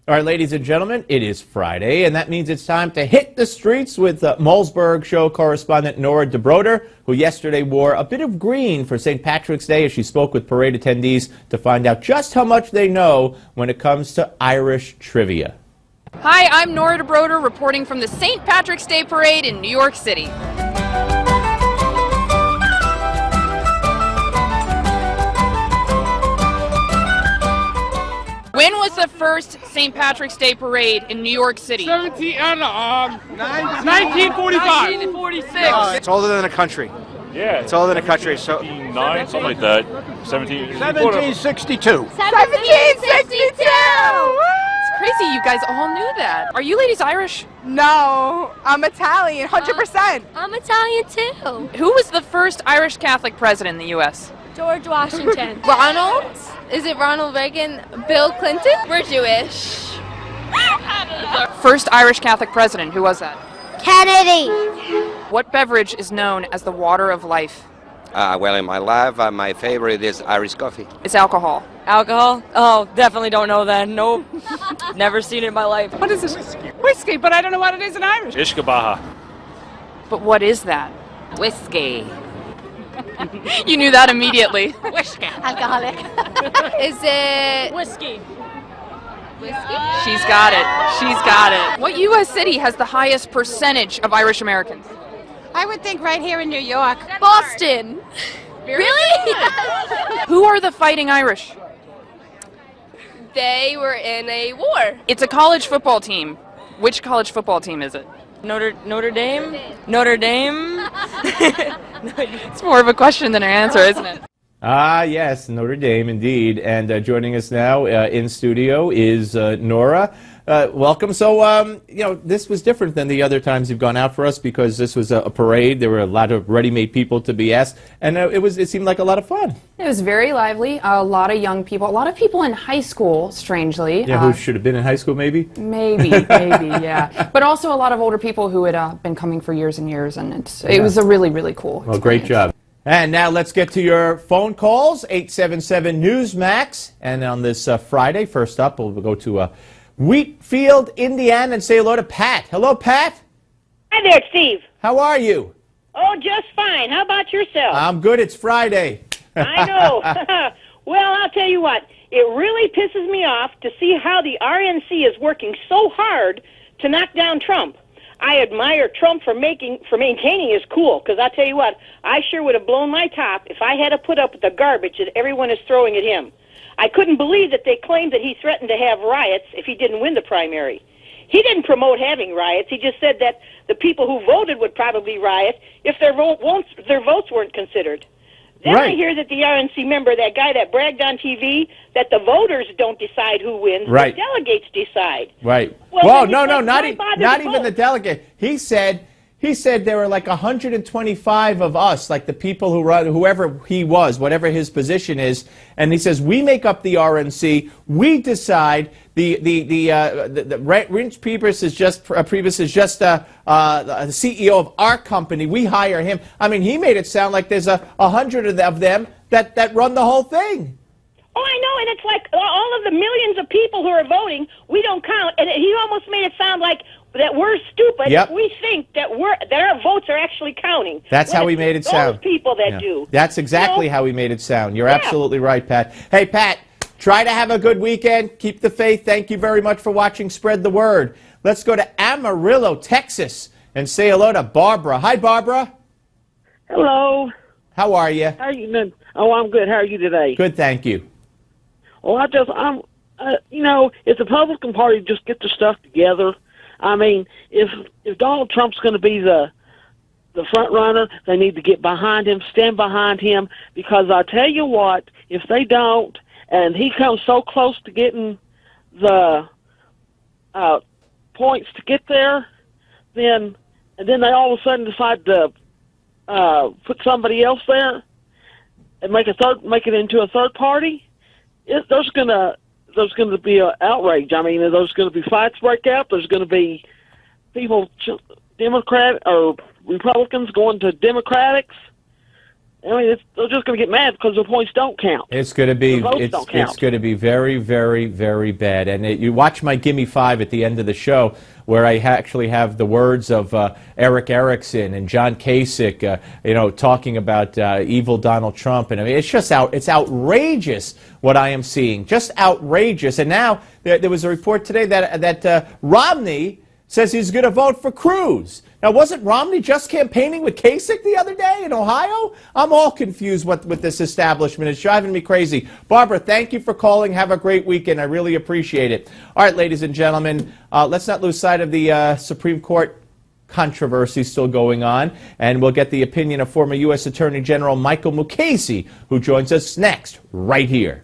All right, ladies and gentlemen, it is Friday, and that means it's time to hit the streets with Malzberg show correspondent Nora, who yesterday wore a bit of green for St. Patrick's Day as she spoke with parade attendees to find out just how much they know when it comes to Irish trivia. Hi, I'm Nora reporting from the St. Patrick's Day Parade in New York City. When was the first St. Patrick's Day Parade in New York City? 1945. 1946. It's older than a country. Yeah. It's older than a country. So 9, something like that. 1762. 1762! It's crazy you guys all knew that. Are you ladies Irish? No, I'm Italian, 100%. I'm Italian too. Who was the first Irish Catholic president in the U.S.? George Washington. Ronald? Is it Ronald Reagan? Bill Clinton? We're Jewish. First Irish Catholic president, who was that? Kennedy. What beverage is known as the water of life? Well, in my life, my favorite is Irish coffee. It's alcohol. Alcohol? Oh, definitely don't know that. Nope. Never seen it in my life. What is this? Whiskey, but I don't know what it is in Irish. Ishkabaha. But what is that? Whiskey. You knew that immediately. Whiskey. Alcoholic. Is it Whiskey. whiskey? She's got it. She's got it. What U.S. city has the highest percentage of Irish Americans? I would think right here in New York. Boston. Really? Who are the Fighting Irish? They were in a war. It's a college football team. Which college football team is it? Notre Dame? Notre Dame? It's more of a question than an answer, isn't it? Ah, yes, Notre Dame, indeed. And joining us now in studio is Nora. Welcome. So, this was different than the other times you've gone out for us because this was a parade. There were a lot of ready-made people to be asked, and it seemed like a lot of fun. It was very lively. A lot of young people, a lot of people in high school, strangely. Yeah, who should have been in high school, maybe? Maybe, yeah. But also a lot of older people who had been coming for years and years, and it was a really, really cool experience. Well, great job. And now let's get to your phone calls, 877-NEWSMAX. And on this Friday, first up, we'll go to Wheatfield, Indiana, and say hello to Pat. Hello, Pat. Hi there, Steve. How are you? Oh, just fine. How about yourself? I'm good. It's Friday. I know. Well, I'll tell you what. It really pisses me off to see how the RNC is working so hard to knock down Trump. I admire Trump for maintaining his cool, because I'll tell you what, I sure would have blown my top if I had to put up with the garbage that everyone is throwing at him. I couldn't believe that they claimed that he threatened to have riots if he didn't win the primary. He didn't promote having riots. He just said that the people who voted would probably riot if their votes weren't considered. Then Right. I hear that the RNC member, that guy that bragged on TV, that the voters don't decide who wins, Right. the delegates decide. Right. Well, Whoa, then no, it's like, not, why bother not to even vote? the delegate. He said there were like 125 of us, like the people who run, whoever he was, whatever his position is, and he says we make up the RNC. We decide. The Rich Priebus is just the CEO of our company. We hire him. I mean, he made it sound like there's 100 of them that run the whole thing. Oh, I know, and it's like all of the millions of people who are voting, we don't count. And he almost made it sound like that we're stupid Yep. if we think that our votes are actually counting. That's how he made it sound. Those people that do. That's exactly how he made it sound. You're absolutely right, Pat. Hey, Pat, try to have a good weekend. Keep the faith. Thank you very much for watching Spread the Word. Let's go to Amarillo, Texas, and say hello to Barbara. Hi, Barbara. Hello. How are you? How are you doing? Oh, I'm good. How are you today? Good, thank you. Well, if the Republican Party just get their stuff together, I mean, if Donald Trump's going to be the front runner, they need to get behind him, stand behind him, because I tell you what, if they don't, and he comes so close to getting the points to get there, then they all of a sudden decide to put somebody else there and make it into a third party. There's going to be an outrage. I mean, there's going to be fights break out. There's going to be people, Democrat or Republicans, going to Democrats. I mean, they're just going to get mad because the points don't count. It's going to be The votes don't count. it's going to be very, very, very bad. And you watch my Gimme 5 at the end of the show, where I actually have the words of Eric Erickson and John Kasich, talking about evil Donald Trump. And I mean, it's outrageous what I am seeing, just outrageous. And now there was a report today that Romney says he's going to vote for Cruz. Now, wasn't Romney just campaigning with Kasich the other day in Ohio? I'm all confused with this establishment. It's driving me crazy. Barbara, thank you for calling. Have a great weekend. I really appreciate it. All right, ladies and gentlemen, let's not lose sight of the Supreme Court controversy still going on, and we'll get the opinion of former U.S. Attorney General Michael Mukasey, who joins us next, right here.